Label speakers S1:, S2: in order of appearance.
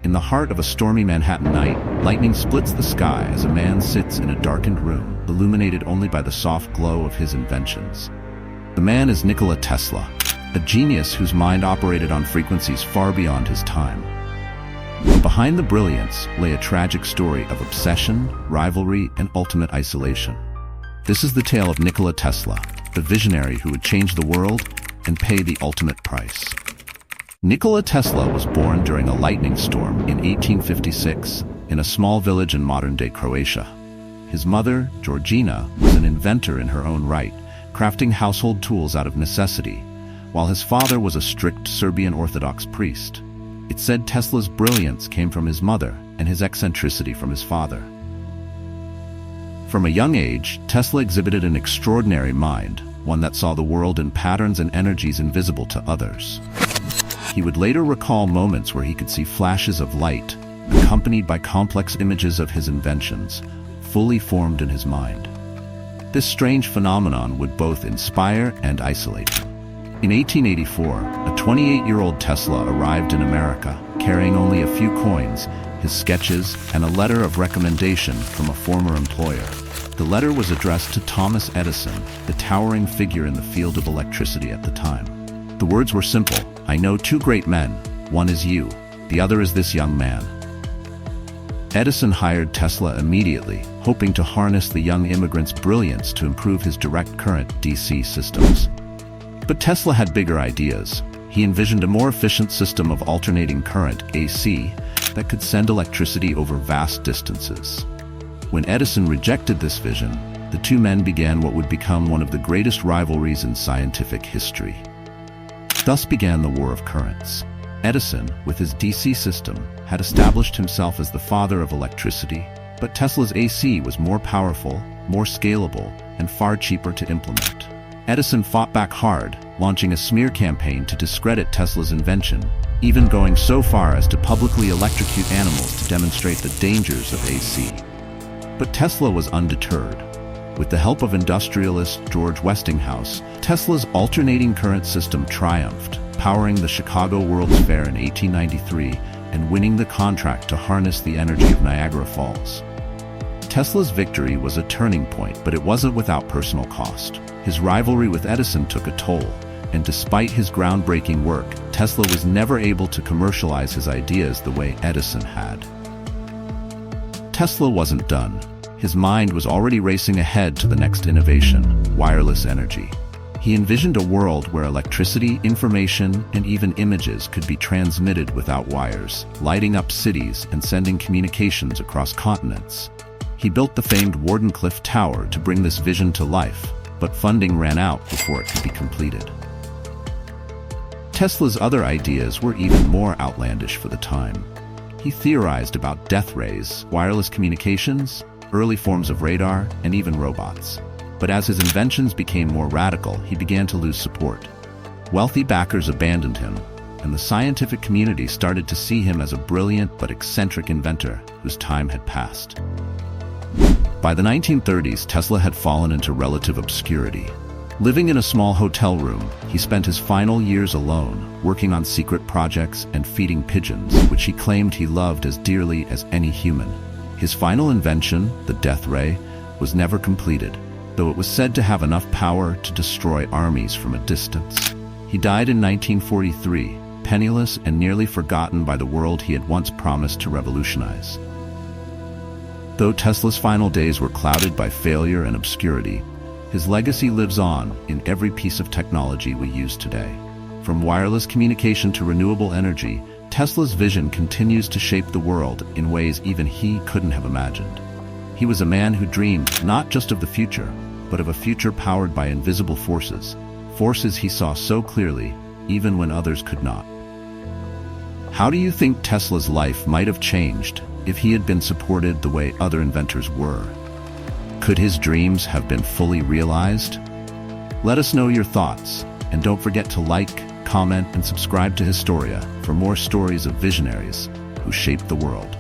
S1: In the heart of a stormy Manhattan night, lightning splits the sky as a man sits in a darkened room, illuminated only by the soft glow of his inventions. The man is Nikola Tesla, a genius whose mind operated on frequencies far beyond his time. But behind the brilliance lay a tragic story of obsession, rivalry, and ultimate isolation. This is the tale of Nikola Tesla, the visionary who would change the world and pay the ultimate price. Nikola Tesla was born during a lightning storm in 1856 in a small village in modern-day Croatia. His mother, Georgina, was an inventor in her own right, crafting household tools out of necessity, while his father was a strict Serbian Orthodox priest. It's said Tesla's brilliance came from his mother and his eccentricity from his father. From a young age, Tesla exhibited an extraordinary mind, one that saw the world in patterns and energies invisible to others. He would later recall moments where he could see flashes of light, accompanied by complex images of his inventions, fully formed in his mind. This strange phenomenon would both inspire and isolate him. In 1884, a 28-year-old Tesla arrived in America, carrying only a few coins, his sketches, and a letter of recommendation from a former employer. The letter was addressed to Thomas Edison, the towering figure in the field of electricity at the time. The words were simple: "I know two great men. One is you, the other is this young man." Edison hired Tesla immediately, hoping to harness the young immigrant's brilliance to improve his direct current DC systems. But Tesla had bigger ideas. He envisioned a more efficient system of alternating current, AC, that could send electricity over vast distances. When Edison rejected this vision, the two men began what would become one of the greatest rivalries in scientific history. Thus began the War of Currents. Edison, with his DC system, had established himself as the father of electricity, but Tesla's AC was more powerful, more scalable, and far cheaper to implement. Edison fought back hard, launching a smear campaign to discredit Tesla's invention, even going so far as to publicly electrocute animals to demonstrate the dangers of AC. But Tesla was undeterred. With the help of industrialist George Westinghouse, Tesla's alternating current system triumphed, powering the Chicago World's Fair in 1893 and winning the contract to harness the energy of Niagara Falls. Tesla's victory was a turning point, but it wasn't without personal cost. His rivalry with Edison took a toll, and despite his groundbreaking work, Tesla was never able to commercialize his ideas the way Edison had. Tesla wasn't done. His mind was already racing ahead to the next innovation: wireless energy. He envisioned a world where electricity, information, and even images could be transmitted without wires, lighting up cities and sending communications across continents. He built the famed Wardenclyffe Tower to bring this vision to life, but funding ran out before it could be completed. Tesla's other ideas were even more outlandish for the time. He theorized about death rays, wireless communications, early forms of radar, and even robots. But as his inventions became more radical, he began to lose support. Wealthy backers abandoned him, and the scientific community started to see him as a brilliant but eccentric inventor whose time had passed. By the 1930s, Tesla had fallen into relative obscurity. Living in a small hotel room, he spent his final years alone, working on secret projects and feeding pigeons, which he claimed he loved as dearly as any human. His final invention, the death ray, was never completed, though it was said to have enough power to destroy armies from a distance. He died in 1943, penniless and nearly forgotten by the world he had once promised to revolutionize. Though Tesla's final days were clouded by failure and obscurity, his legacy lives on in every piece of technology we use today. From wireless communication to renewable energy, Tesla's vision continues to shape the world in ways even he couldn't have imagined. He was a man who dreamed not just of the future, but of a future powered by invisible forces, forces he saw so clearly, even when others could not. How do you think Tesla's life might have changed if he had been supported the way other inventors were? Could his dreams have been fully realized? Let us know your thoughts, and don't forget to like, comment, and subscribe to Historia for more stories of visionaries who shaped the world.